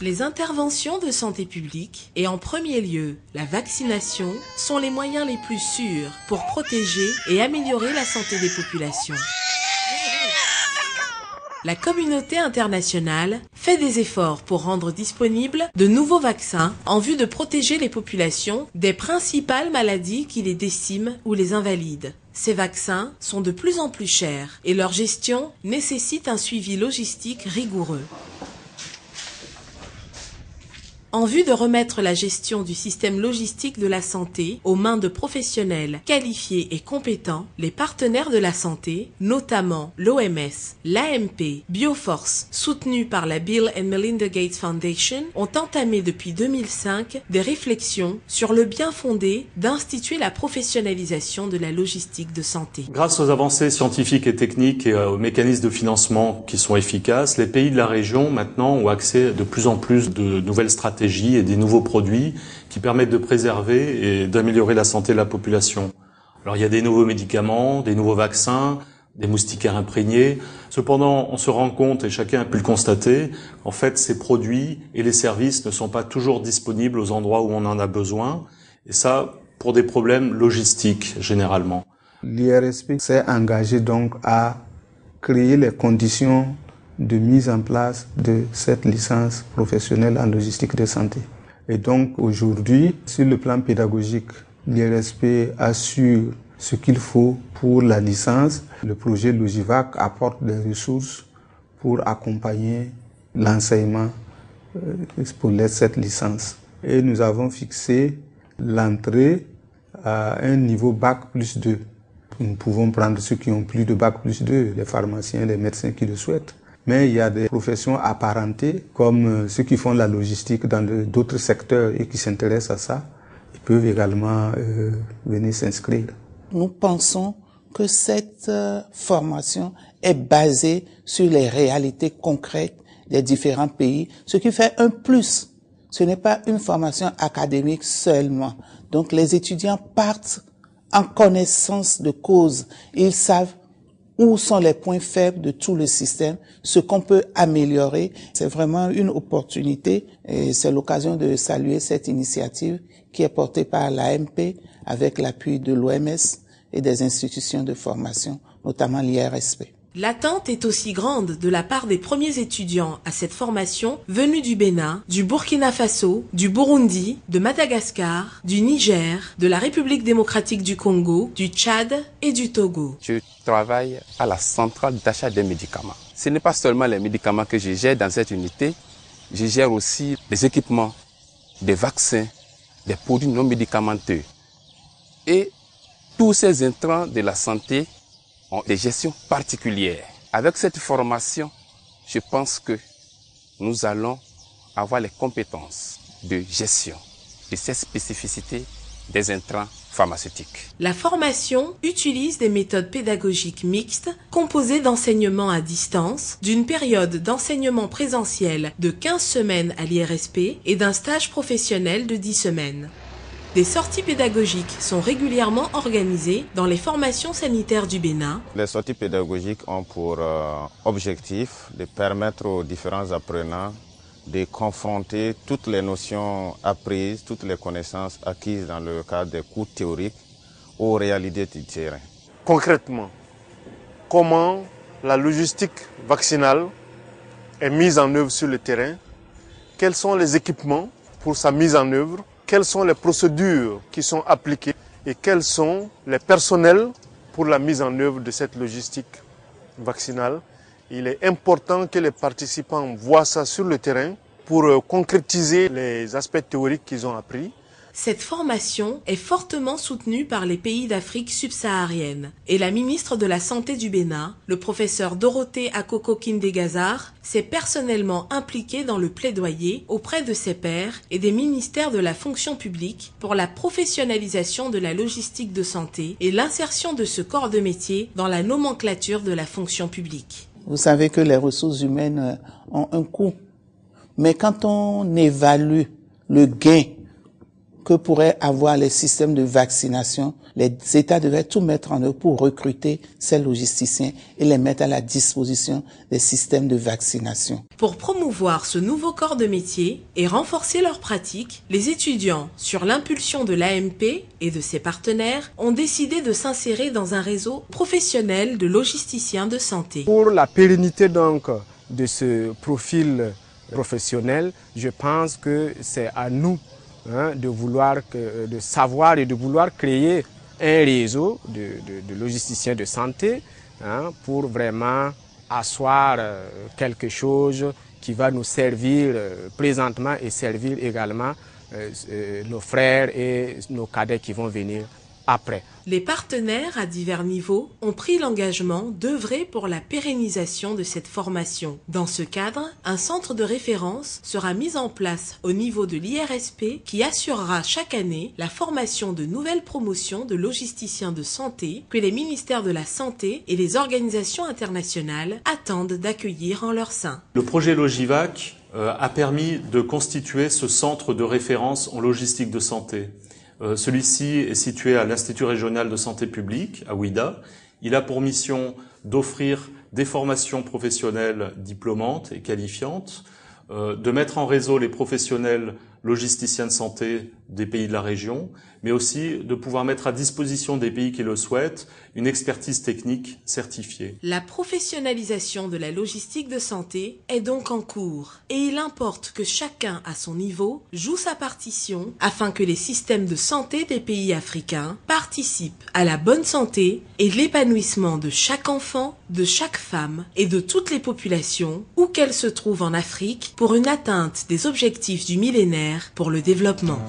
Les interventions de santé publique, et en premier lieu la vaccination, sont les moyens les plus sûrs pour protéger et améliorer la santé des populations. La communauté internationale fait des efforts pour rendre disponibles de nouveaux vaccins en vue de protéger les populations des principales maladies qui les déciment ou les invalident. Ces vaccins sont de plus en plus chers et leur gestion nécessite un suivi logistique rigoureux. En vue de remettre la gestion du système logistique de la santé aux mains de professionnels qualifiés et compétents, les partenaires de la santé, notamment l'OMS, l'AMP, Bioforce, soutenus par la Bill and Melinda Gates Foundation, ont entamé depuis 2005 des réflexions sur le bien fondé d'instituer la professionnalisation de la logistique de santé. Grâce aux avancées scientifiques et techniques et aux mécanismes de financement qui sont efficaces, les pays de la région maintenant ont accès à de plus en plus de nouvelles stratégies et des nouveaux produits qui permettent de préserver et d'améliorer la santé de la population. Alors il y a des nouveaux médicaments, des nouveaux vaccins, des moustiquaires imprégnés. Cependant, on se rend compte, et chacun a pu le constater, en fait, ces produits et les services ne sont pas toujours disponibles aux endroits où on en a besoin. Et ça, pour des problèmes logistiques, généralement. L'IRSP s'est engagé donc à créer les conditions de mise en place de cette licence professionnelle en logistique de santé. Et donc aujourd'hui, sur le plan pédagogique, l'IRSP assure ce qu'il faut pour la licence. Le projet Logivac apporte des ressources pour accompagner l'enseignement pour cette licence. Et nous avons fixé l'entrée à un niveau Bac plus 2. Nous pouvons prendre ceux qui ont plus de Bac plus 2, les pharmaciens, les médecins qui le souhaitent. Mais il y a des professions apparentées, comme ceux qui font la logistique dans d'autres secteurs et qui s'intéressent à ça. Ils peuvent également venir s'inscrire. Nous pensons que cette formation est basée sur les réalités concrètes des différents pays, ce qui fait un plus. Ce n'est pas une formation académique seulement. Donc les étudiants partent en connaissance de cause. Ils savent où sont les points faibles de tout le système, ce qu'on peut améliorer. C'est vraiment une opportunité et c'est l'occasion de saluer cette initiative qui est portée par l'AMP avec l'appui de l'OMS et des institutions de formation, notamment l'IRSP. L'attente est aussi grande de la part des premiers étudiants à cette formation venus du Bénin, du Burkina Faso, du Burundi, de Madagascar, du Niger, de la République démocratique du Congo, du Tchad et du Togo. Je travaille à la centrale d'achat des médicaments. Ce n'est pas seulement les médicaments que je gère dans cette unité, je gère aussi des équipements, des vaccins, des produits non médicamenteux. Et tous ces intrants de la santé ont des gestions particulières. Avec cette formation, je pense que nous allons avoir les compétences de gestion de ces spécificités des intrants pharmaceutiques. La formation utilise des méthodes pédagogiques mixtes composées d'enseignement à distance, d'une période d'enseignement présentiel de 15 semaines à l'IRSP et d'un stage professionnel de 10 semaines. Des sorties pédagogiques sont régulièrement organisées dans les formations sanitaires du Bénin. Les sorties pédagogiques ont pour objectif de permettre aux différents apprenants de confronter toutes les notions apprises, toutes les connaissances acquises dans le cadre des cours théoriques aux réalités du terrain. Concrètement, comment la logistique vaccinale est mise en œuvre sur le terrain? Quels sont les équipements pour sa mise en œuvre? Quelles sont les procédures qui sont appliquées et quels sont les personnels pour la mise en œuvre de cette logistique vaccinale? Il est important que les participants voient ça sur le terrain pour concrétiser les aspects théoriques qu'ils ont appris. Cette formation est fortement soutenue par les pays d'Afrique subsaharienne et la ministre de la Santé du Bénin, le professeur Dorothée Akoko-Kindé-Gazard, s'est personnellement impliquée dans le plaidoyer auprès de ses pairs et des ministères de la fonction publique pour la professionnalisation de la logistique de santé et l'insertion de ce corps de métier dans la nomenclature de la fonction publique. Vous savez que les ressources humaines ont un coût, mais quand on évalue le gain que pourraient avoir les systèmes de vaccination, les États devraient tout mettre en œuvre pour recruter ces logisticiens et les mettre à la disposition des systèmes de vaccination. Pour promouvoir ce nouveau corps de métier et renforcer leurs pratiques, les étudiants, sur l'impulsion de l'AMP et de ses partenaires, ont décidé de s'insérer dans un réseau professionnel de logisticiens de santé. Pour la pérennité donc de ce profil professionnel, je pense que c'est à nous de savoir et de vouloir créer un réseau de logisticiens de santé pour vraiment asseoir quelque chose qui va nous servir présentement et servir également nos frères et nos cadets qui vont venir après. Les partenaires à divers niveaux ont pris l'engagement d'œuvrer pour la pérennisation de cette formation. Dans ce cadre, un centre de référence sera mis en place au niveau de l'IRSP qui assurera chaque année la formation de nouvelles promotions de logisticiens de santé que les ministères de la Santé et les organisations internationales attendent d'accueillir en leur sein. Le projet Logivac a permis de constituer ce centre de référence en logistique de santé. Celui-ci est situé à l'Institut régional de santé publique, à Ouidah. Il a pour mission d'offrir des formations professionnelles diplômantes et qualifiantes, de mettre en réseau les professionnels logisticiens de santé des pays de la région, mais aussi de pouvoir mettre à disposition des pays qui le souhaitent une expertise technique certifiée. La professionnalisation de la logistique de santé est donc en cours et il importe que chacun à son niveau joue sa partition afin que les systèmes de santé des pays africains participent à la bonne santé et l'épanouissement de chaque enfant, de chaque femme et de toutes les populations où qu'elles se trouvent en Afrique pour une atteinte des objectifs du millénaire pour le développement.